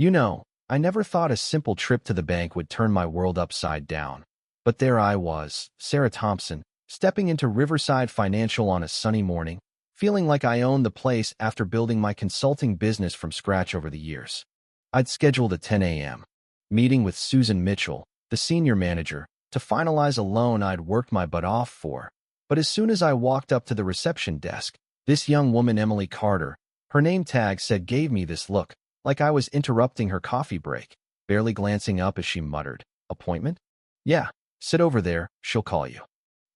I never thought a simple trip to the bank would turn my world upside down. But there I was, Sarah Thompson, stepping into Riverside Financial on a sunny morning, feeling like I owned the place after building my consulting business from scratch over the years. I'd scheduled a 10 a.m. meeting with Susan Mitchell, the senior manager, to finalize a loan I'd worked my butt off for. But as soon as I walked up to the reception desk, this young woman, Emily Carter, her name tag said, gave me this look, like I was interrupting her coffee break, barely glancing up as she muttered, "Appointment? Yeah, sit over there, she'll call you."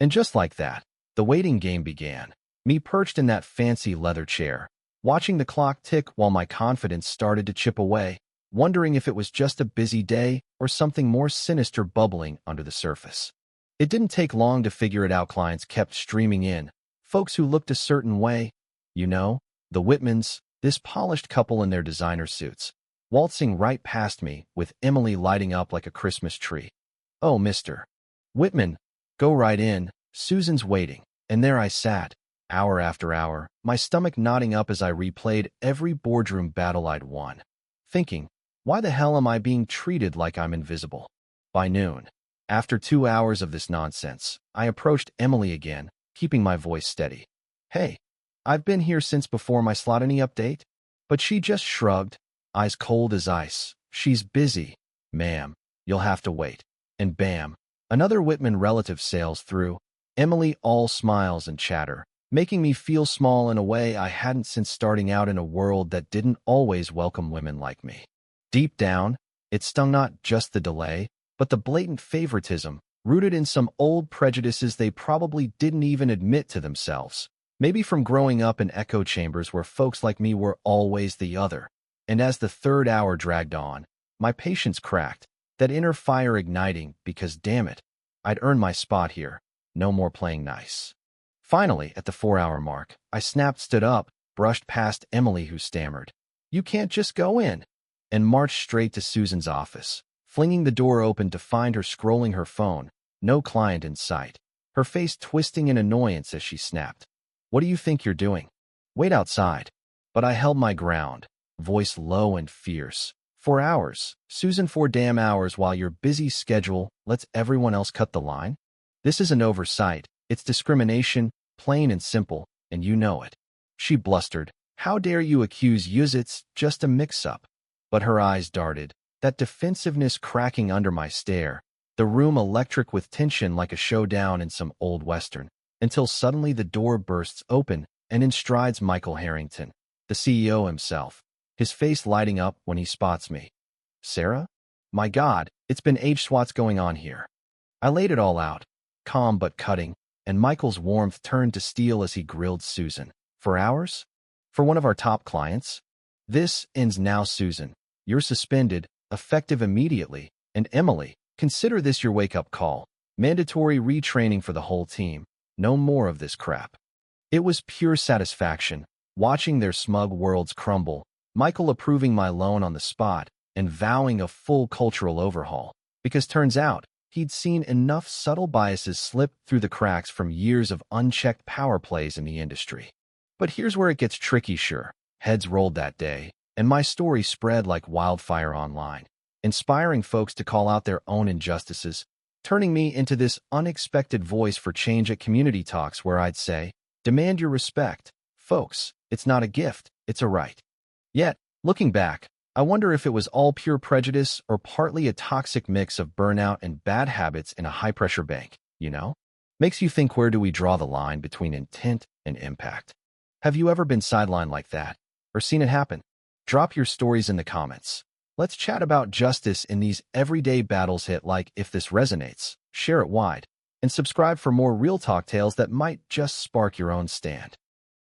And just like that, the waiting game began, me perched in that fancy leather chair, watching the clock tick while my confidence started to chip away, wondering if it was just a busy day or something more sinister bubbling under the surface. It didn't take long to figure it out. Clients kept streaming in, folks who looked a certain way. The Whitmans, this polished couple in their designer suits, waltzing right past me with Emily lighting up like a Christmas tree. "Oh, Mr. Whitman, go right in, Susan's waiting." And there I sat, hour after hour, my stomach knotting up as I replayed every boardroom battle I'd won, thinking, why the hell am I being treated like I'm invisible? By noon, after 2 hours of this nonsense, I approached Emily again, keeping my voice steady. "Hey, I've been here since before my slot. Any update?" But she just shrugged, eyes cold as ice. "She's busy, ma'am. You'll have to wait." And bam, another Whitman relative sails through, Emily all smiles and chatter, making me feel small in a way I hadn't since starting out in a world that didn't always welcome women like me. Deep down, it stung, not just the delay, but the blatant favoritism, rooted in some old prejudices they probably didn't even admit to themselves. Maybe from growing up in echo chambers where folks like me were always the other. And as the third hour dragged on, my patience cracked, that inner fire igniting because, damn it, I'd earned my spot here. No more playing nice. Finally, at the 4-hour mark, I snapped, stood up, brushed past Emily, who stammered, "You can't just go in," and marched straight to Susan's office, flinging the door open to find her scrolling her phone, no client in sight, her face twisting in annoyance as she snapped, "What do you think you're doing? Wait outside." But I held my ground, voice low and fierce. 4 hours, Susan, 4 damn hours while your busy schedule lets everyone else cut the line? This is an oversight. It's discrimination, plain and simple, and you know it. She blustered, "How dare you accuse us? It's just a mix-up." But her eyes darted, that defensiveness cracking under my stare, the room electric with tension like a showdown in some old western, until suddenly the door bursts open and in strides Michael Harrington, the CEO himself, his face lighting up when he spots me. "Sarah? My God, it's been ages. What's going on here?" I laid it all out, calm but cutting, and Michael's warmth turned to steel as he grilled Susan. "For hours? For one of our top clients? This ends now, Susan. You're suspended, effective immediately, and Emily, consider this your wake-up call. Mandatory retraining for the whole team. No more of this crap." It was pure satisfaction, watching their smug worlds crumble, Michael approving my loan on the spot and vowing a full cultural overhaul, because turns out he'd seen enough subtle biases slip through the cracks from years of unchecked power plays in the industry. But here's where it gets tricky. Sure, heads rolled that day, and my story spread like wildfire online, inspiring folks to call out their own injustices, turning me into this unexpected voice for change at community talks where I'd say, "Demand your respect. Folks, it's not a gift, it's a right." Yet, looking back, I wonder if it was all pure prejudice or partly a toxic mix of burnout and bad habits in a high-pressure bank. Makes you think, where do we draw the line between intent and impact? Have you ever been sidelined like that, or seen it happen? Drop your stories in the comments. Let's chat about justice in these everyday battles. Hit like if this resonates, share it wide, and subscribe for more real talk tales that might just spark your own stand.